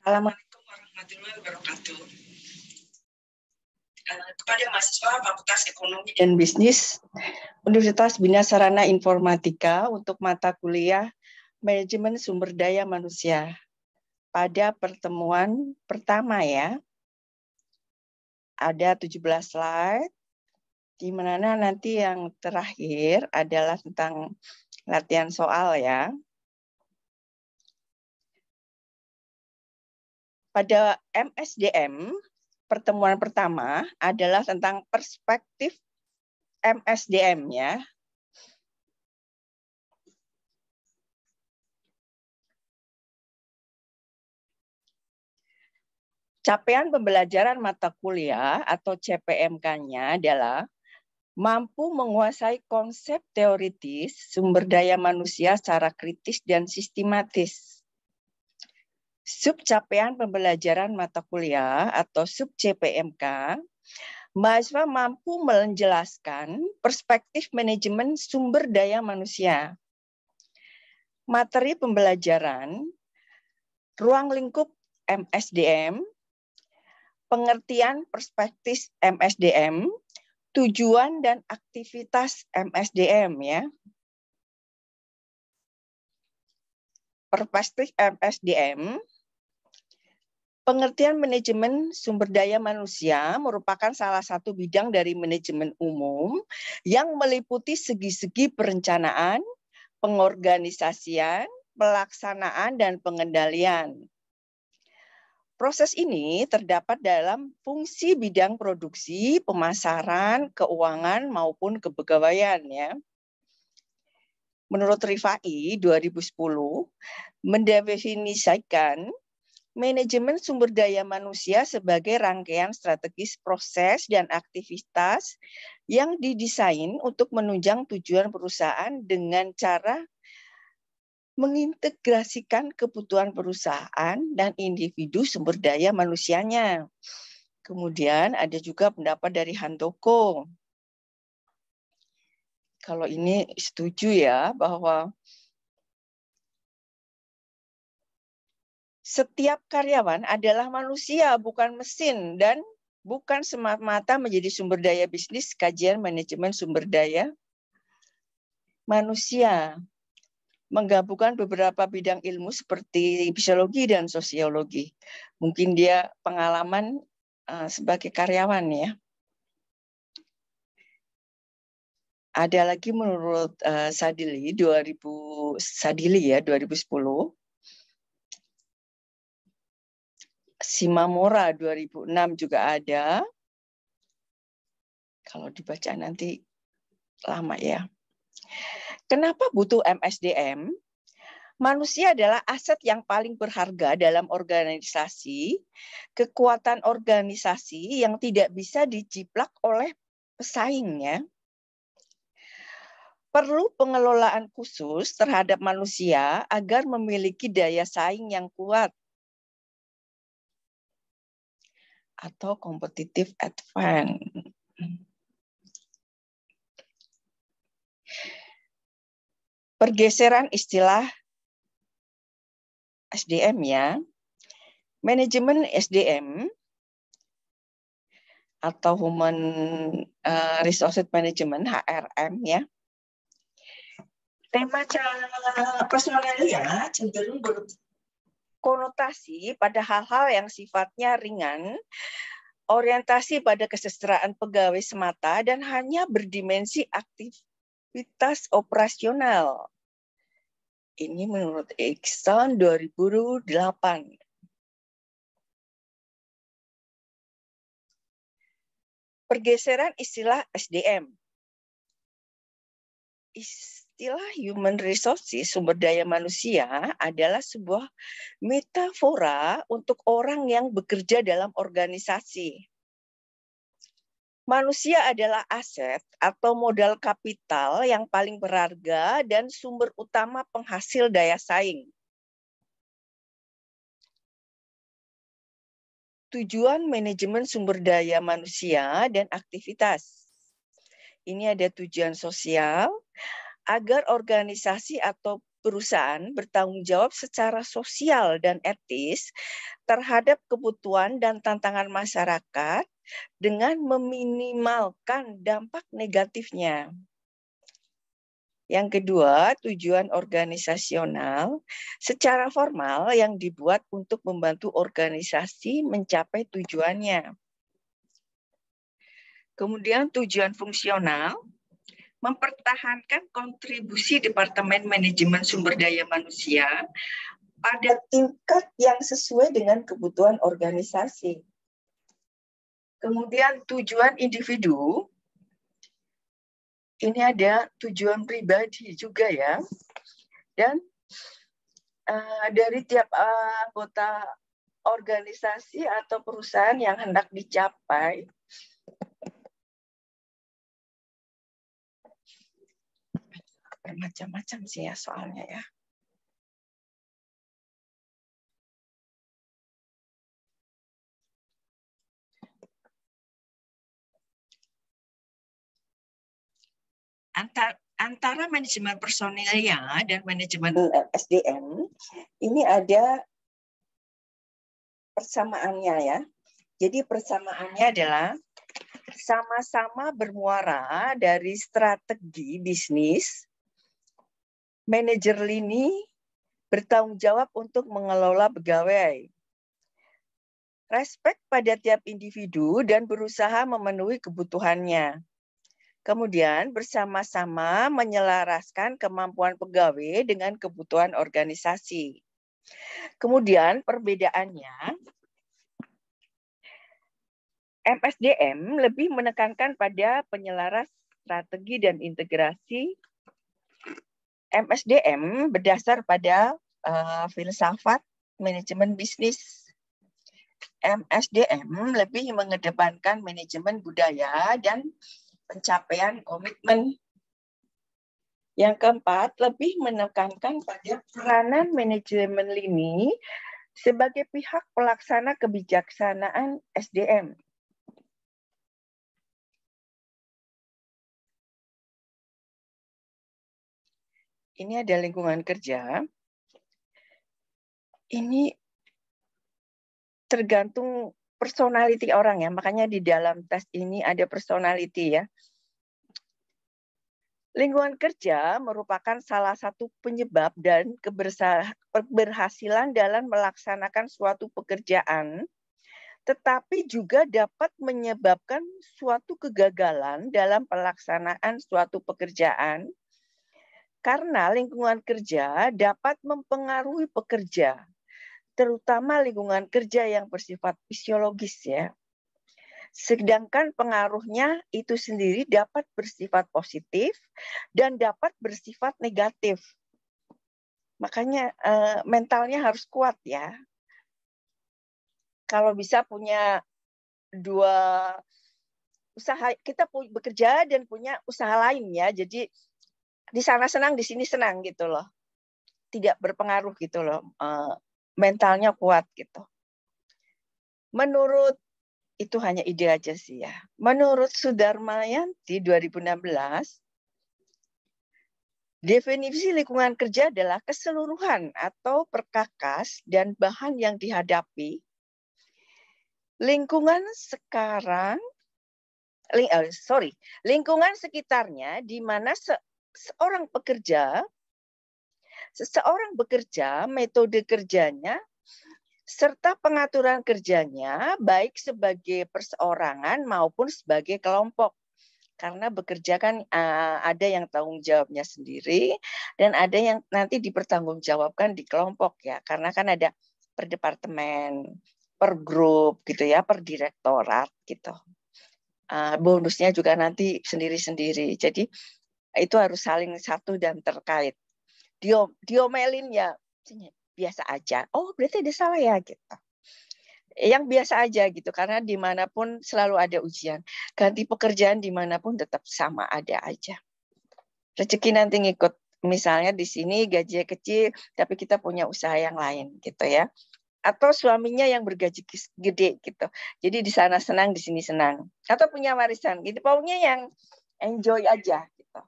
Assalamualaikum warahmatullahi wabarakatuh. Kepada mahasiswa Fakultas Ekonomi dan Bisnis Universitas Bina Sarana Informatika untuk mata kuliah Manajemen Sumber Daya Manusia. Pada pertemuan pertama ya, ada 17 slide, di mana nanti yang terakhir adalah tentang latihan soal ya. Pada MSDM, pertemuan pertama adalah tentang perspektif MSDM ya. Capaian pembelajaran mata kuliah atau CPMK-nya adalah mampu menguasai konsep teoritis sumber daya manusia secara kritis dan sistematis. Sub capaian pembelajaran mata kuliah atau sub CPMK, mahasiswa mampu menjelaskan perspektif manajemen sumber daya manusia. Materi pembelajaran, ruang lingkup MSDM, pengertian perspektif MSDM, tujuan dan aktivitas MSDM ya. Perspektif MSDM, pengertian manajemen sumber daya manusia merupakan salah satu bidang dari manajemen umum yang meliputi segi-segi perencanaan, pengorganisasian, pelaksanaan, dan pengendalian. Proses ini terdapat dalam fungsi bidang produksi, pemasaran, keuangan, maupun kepegawaian ya. Menurut Rifai 2010, mendefinisikan manajemen sumber daya manusia sebagai rangkaian strategis proses dan aktivitas yang didesain untuk menunjang tujuan perusahaan dengan cara mengintegrasikan kebutuhan perusahaan dan individu sumber daya manusianya. Kemudian ada juga pendapat dari Handoko. Kalau ini setuju ya bahwa setiap karyawan adalah manusia, bukan mesin, dan bukan semata-mata menjadi sumber daya bisnis kajian manajemen sumber daya manusia. Menggabungkan beberapa bidang ilmu seperti fisiologi dan sosiologi. Mungkin dia pengalaman sebagai karyawan ya. Ada lagi menurut Sadili 2010. Simamora 2006 juga ada. Kalau dibaca nanti lama ya. Kenapa butuh MSDM? Manusia adalah aset yang paling berharga dalam organisasi, kekuatan organisasi yang tidak bisa dijiplak oleh pesaingnya. Perlu pengelolaan khusus terhadap manusia agar memiliki daya saing yang kuat atau competitive advantage. Pergeseran istilah SDM ya. Manajemen SDM atau Human Resource Management HRM ya. Tema personalia cenderung berkonotasi pada hal-hal yang sifatnya ringan, orientasi pada kesejahteraan pegawai semata, dan hanya berdimensi aktivitas operasional. Ini menurut Exxon 2008. Pergeseran istilah SDM. Istilah human resources, sumber daya manusia, adalah sebuah metafora untuk orang yang bekerja dalam organisasi. Manusia adalah aset atau modal kapital yang paling berharga dan sumber utama penghasil daya saing. Tujuan manajemen sumber daya manusia dan aktivitas. Ini ada tujuan sosial, agar organisasi atau perusahaan bertanggung jawab secara sosial dan etis terhadap kebutuhan dan tantangan masyarakat dengan meminimalkan dampak negatifnya. Yang kedua, tujuan organisasional secara formal yang dibuat untuk membantu organisasi mencapai tujuannya. Kemudian tujuan fungsional, mempertahankan kontribusi Departemen Manajemen Sumber Daya Manusia pada tingkat yang sesuai dengan kebutuhan organisasi. Kemudian tujuan individu, ini ada tujuan pribadi juga ya. Dan dari tiap anggota organisasi atau perusahaan yang hendak dicapai, bermacam-macam sih ya soalnya ya. Antara manajemen personilnya dan manajemen SDM ini ada persamaannya ya. Jadi persamaannya adalah sama-sama bermuara dari strategi bisnis. Manajer lini bertanggung jawab untuk mengelola pegawai. Respek pada tiap individu dan berusaha memenuhi kebutuhannya. Kemudian bersama-sama menyelaraskan kemampuan pegawai dengan kebutuhan organisasi. Kemudian perbedaannya, MSDM lebih menekankan pada penyelaras strategi dan integrasi. MSDM berdasar pada filsafat manajemen bisnis. MSDM lebih mengedepankan manajemen budaya dan pencapaian komitmen. Yang keempat, lebih menekankan pada peranan manajemen lini sebagai pihak pelaksana kebijaksanaan SDM. Ini ada lingkungan kerja. Ini tergantung personality orang ya, makanya di dalam tes ini ada personality ya. Lingkungan kerja merupakan salah satu penyebab dan keberhasilan dalam melaksanakan suatu pekerjaan, tetapi juga dapat menyebabkan suatu kegagalan dalam pelaksanaan suatu pekerjaan, karena lingkungan kerja dapat mempengaruhi pekerja, terutama lingkungan kerja yang bersifat fisiologis ya. Sedangkan pengaruhnya itu sendiri dapat bersifat positif dan dapat bersifat negatif. Makanya mentalnya harus kuat ya. Kalau bisa punya dua usaha, kita bekerja dan punya usaha lain ya. Jadi di sana senang, di sini senang gitu loh. Tidak berpengaruh gitu loh. Mentalnya kuat gitu. Menurut, itu hanya ide aja sih ya. Menurut Sudarmayanti 2016, definisi lingkungan kerja adalah keseluruhan atau perkakas dan bahan yang dihadapi. Lingkungan lingkungan sekitarnya di mana seseorang bekerja, metode kerjanya, serta pengaturan kerjanya baik sebagai perseorangan maupun sebagai kelompok. Karena bekerja kan ada yang tanggung jawabnya sendiri dan ada yang nanti dipertanggungjawabkan di kelompok ya. Karena kan ada per departemen, per grup gitu ya, per direktorat gitu. Bonusnya juga nanti sendiri-sendiri. Jadi itu harus saling satu dan terkait. Diomelin ya biasa aja. Oh, berarti ada salah ya gitu. Yang biasa aja gitu, karena dimanapun selalu ada ujian. Ganti pekerjaan dimanapun tetap sama ada aja. Rezeki nanti ngikut. Misalnya di sini gajinya kecil, tapi kita punya usaha yang lain gitu ya. Atau suaminya yang bergaji gede gitu. Jadi di sana senang, di sini senang. Atau punya warisan gitu. Pokoknya yang enjoy aja gitu.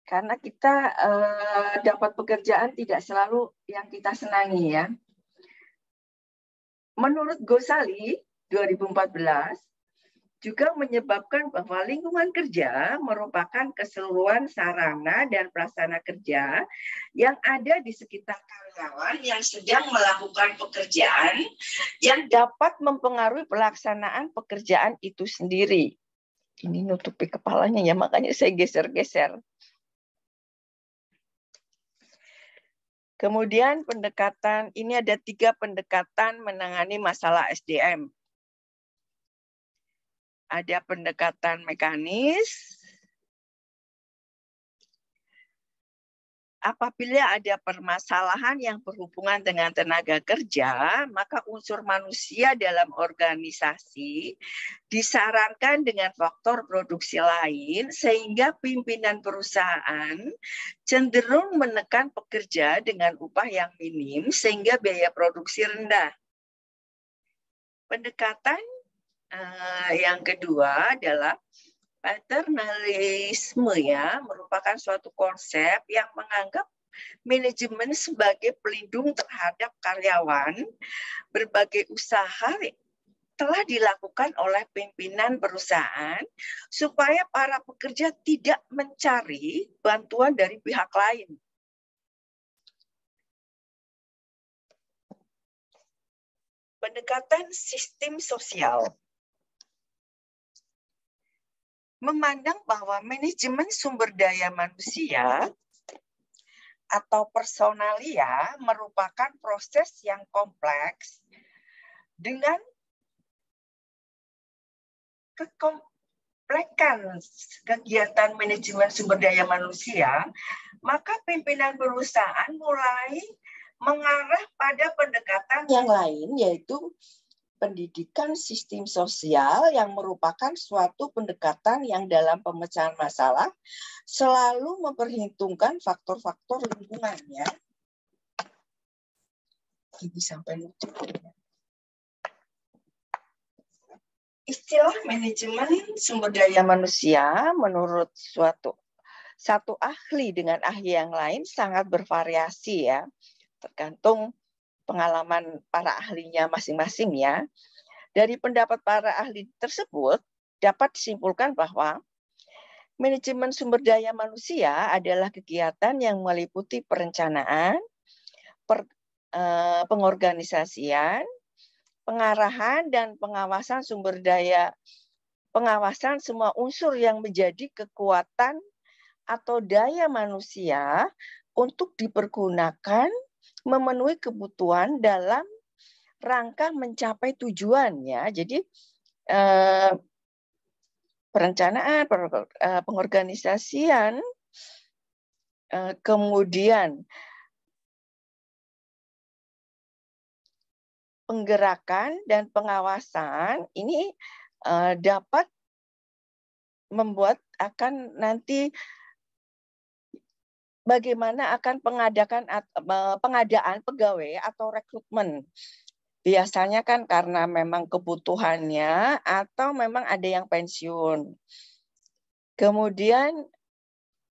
Karena kita dapat pekerjaan tidak selalu yang kita senangi ya. Menurut Ghazali 2014 juga menyebabkan bahwa lingkungan kerja merupakan keseluruhan sarana dan prasarana kerja yang ada di sekitar karyawan yang sedang melakukan pekerjaan yang dapat mempengaruhi pelaksanaan pekerjaan itu sendiri. Ini nutupi kepalanya ya, makanya saya geser-geser. Kemudian pendekatan, ini ada 3 pendekatan menangani masalah SDM. Ada pendekatan mekanis. Apabila ada permasalahan yang berhubungan dengan tenaga kerja, maka unsur manusia dalam organisasi disarankan dengan faktor produksi lain, sehingga pimpinan perusahaan cenderung menekan pekerja dengan upah yang minim, sehingga biaya produksi rendah. Pendekatan yang kedua adalah paternalisme ya, merupakan suatu konsep yang menganggap manajemen sebagai pelindung terhadap karyawan. Berbagai usaha telah dilakukan oleh pimpinan perusahaan supaya para pekerja tidak mencari bantuan dari pihak lain. Pendekatan sistem sosial memandang bahwa manajemen sumber daya manusia atau personalia merupakan proses yang kompleks dengan kekomplekan kegiatan manajemen sumber daya manusia, maka pimpinan perusahaan mulai mengarah pada pendekatan yang lain, yaitu pendidikan sistem sosial yang merupakan suatu pendekatan yang dalam pemecahan masalah selalu memperhitungkan faktor-faktor lingkungan ya. Ini sampai nutup. Istilah manajemen sumber daya manusia menurut satu ahli dengan ahli yang lain sangat bervariasi ya, tergantung pengalaman para ahlinya masing-masing ya. Dari pendapat para ahli tersebut dapat disimpulkan bahwa manajemen sumber daya manusia adalah kegiatan yang meliputi perencanaan, pengorganisasian, pengarahan dan pengawasan sumber daya, pengawasan semua unsur yang menjadi kekuatan atau daya manusia untuk dipergunakan memenuhi kebutuhan dalam rangka mencapai tujuannya. Jadi perencanaan, pengorganisasian, kemudian penggerakan dan pengawasan ini dapat membuat akan nanti bagaimana akan pengadaan pegawai atau rekrutmen. Biasanya kan karena memang kebutuhannya atau memang ada yang pensiun. Kemudian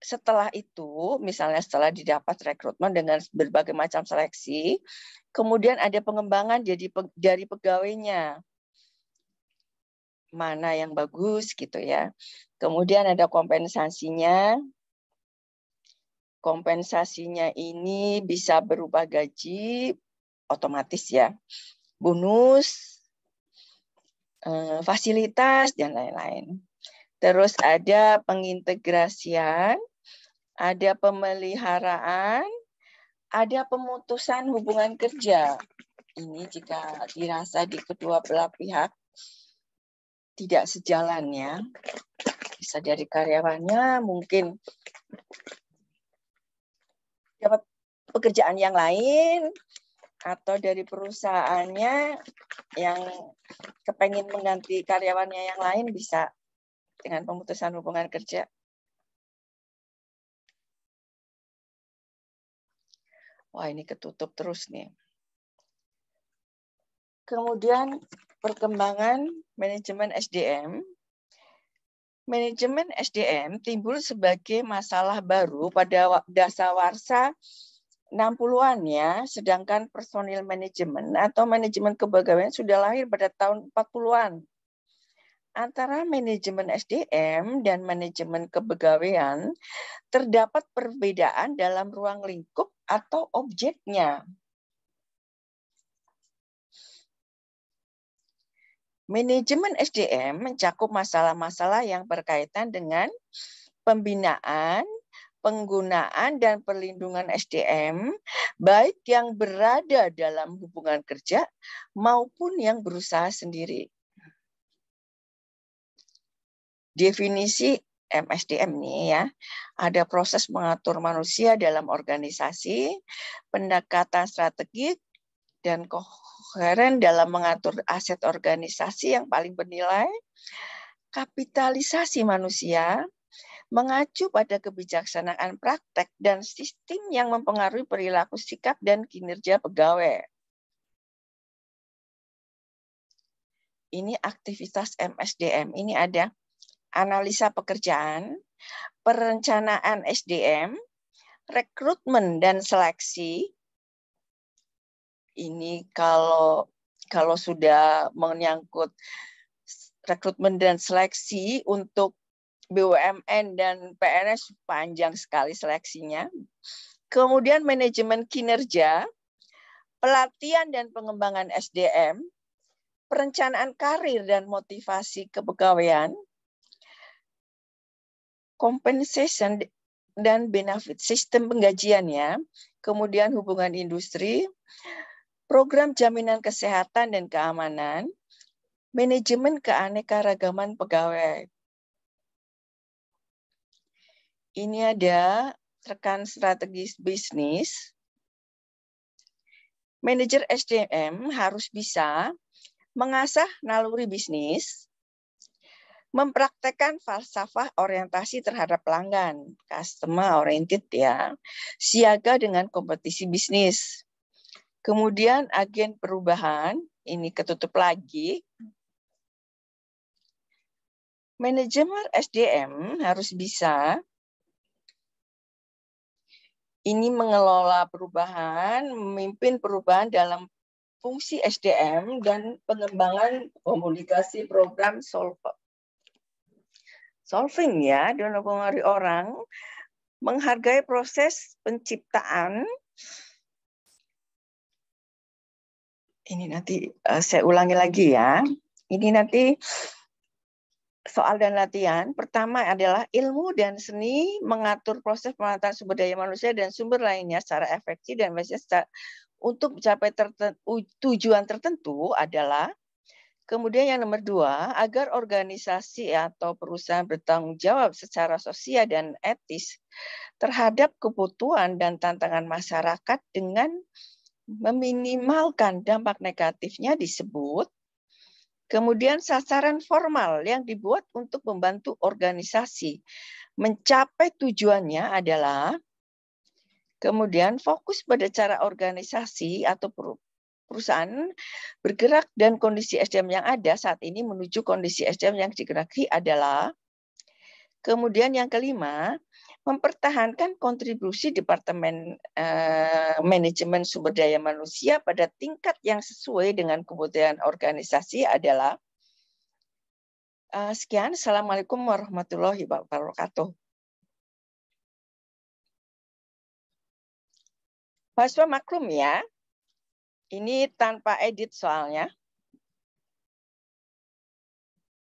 setelah itu, misalnya setelah didapat rekrutmen dengan berbagai macam seleksi, kemudian ada pengembangan dari pegawainya. Mana yang bagus gitu ya. Kemudian ada kompensasinya. Kompensasinya ini bisa berupa gaji, otomatis ya, bonus, fasilitas, dan lain-lain. Terus ada pengintegrasian, ada pemeliharaan, ada pemutusan hubungan kerja. Ini jika dirasa di kedua belah pihak tidak sejalan ya. Bisa dari karyawannya mungkin dapat pekerjaan yang lain, atau dari perusahaannya yang kepengen mengganti karyawannya yang lain bisa dengan pemutusan hubungan kerja. Wah, ini ketutup terus nih. Kemudian perkembangan manajemen SDM. Manajemen SDM timbul sebagai masalah baru pada dasawarsa 60-an ya, sedangkan personil manajemen atau manajemen kepegawaian sudah lahir pada tahun 40-an. Antara manajemen SDM dan manajemen kepegawaian terdapat perbedaan dalam ruang lingkup atau objeknya. Manajemen SDM mencakup masalah-masalah yang berkaitan dengan pembinaan, penggunaan, dan perlindungan SDM, baik yang berada dalam hubungan kerja maupun yang berusaha sendiri. Definisi MSDM nih ya, ada proses mengatur manusia dalam organisasi, pendekatan strategik, dan koheren dalam mengatur aset organisasi yang paling bernilai, kapitalisasi manusia, mengacu pada kebijaksanaan praktek dan sistem yang mempengaruhi perilaku sikap dan kinerja pegawai. Ini aktivitas MSDM. Ini ada analisa pekerjaan, perencanaan SDM, rekrutmen dan seleksi. Ini kalau sudah menyangkut rekrutmen dan seleksi untuk BUMN dan PNS panjang sekali seleksinya. Kemudian manajemen kinerja, pelatihan dan pengembangan SDM, perencanaan karir dan motivasi kepegawaian, compensation dan benefit, sistem penggajiannya, kemudian hubungan industri, program jaminan kesehatan dan keamanan, manajemen keanekaragaman pegawai. Ini ada rekan strategis bisnis. Manajer SDM harus bisa mengasah naluri bisnis, mempraktekkan falsafah orientasi terhadap pelanggan, customer oriented ya, siaga dengan kompetisi bisnis. Kemudian agen perubahan, ini ketutup lagi. Manajemen SDM harus bisa ini mengelola perubahan, memimpin perubahan dalam fungsi SDM dan pengembangan komunikasi program solving ya, dan mempengaruhi orang, menghargai proses penciptaan. Ini nanti saya ulangi lagi ya. Ini nanti soal dan latihan. Pertama adalah ilmu dan seni mengatur proses pemanfaatan sumber daya manusia dan sumber lainnya secara efektif dan untuk mencapai tujuan tertentu adalah. Kemudian yang nomor 2, agar organisasi atau perusahaan bertanggung jawab secara sosial dan etis terhadap kebutuhan dan tantangan masyarakat dengan meminimalkan dampak negatifnya disebut. Kemudian sasaran formal yang dibuat untuk membantu organisasi mencapai tujuannya adalah. Kemudian fokus pada cara organisasi atau perusahaan bergerak dan kondisi SDM yang ada saat ini menuju kondisi SDM yang digerakkan adalah. Kemudian yang kelima, mempertahankan kontribusi Departemen Manajemen Sumber Daya Manusia pada tingkat yang sesuai dengan kebutuhan organisasi adalah. Sekian, Assalamualaikum warahmatullahi wabarakatuh. Mahasiswa maklum ya, ini tanpa edit soalnya.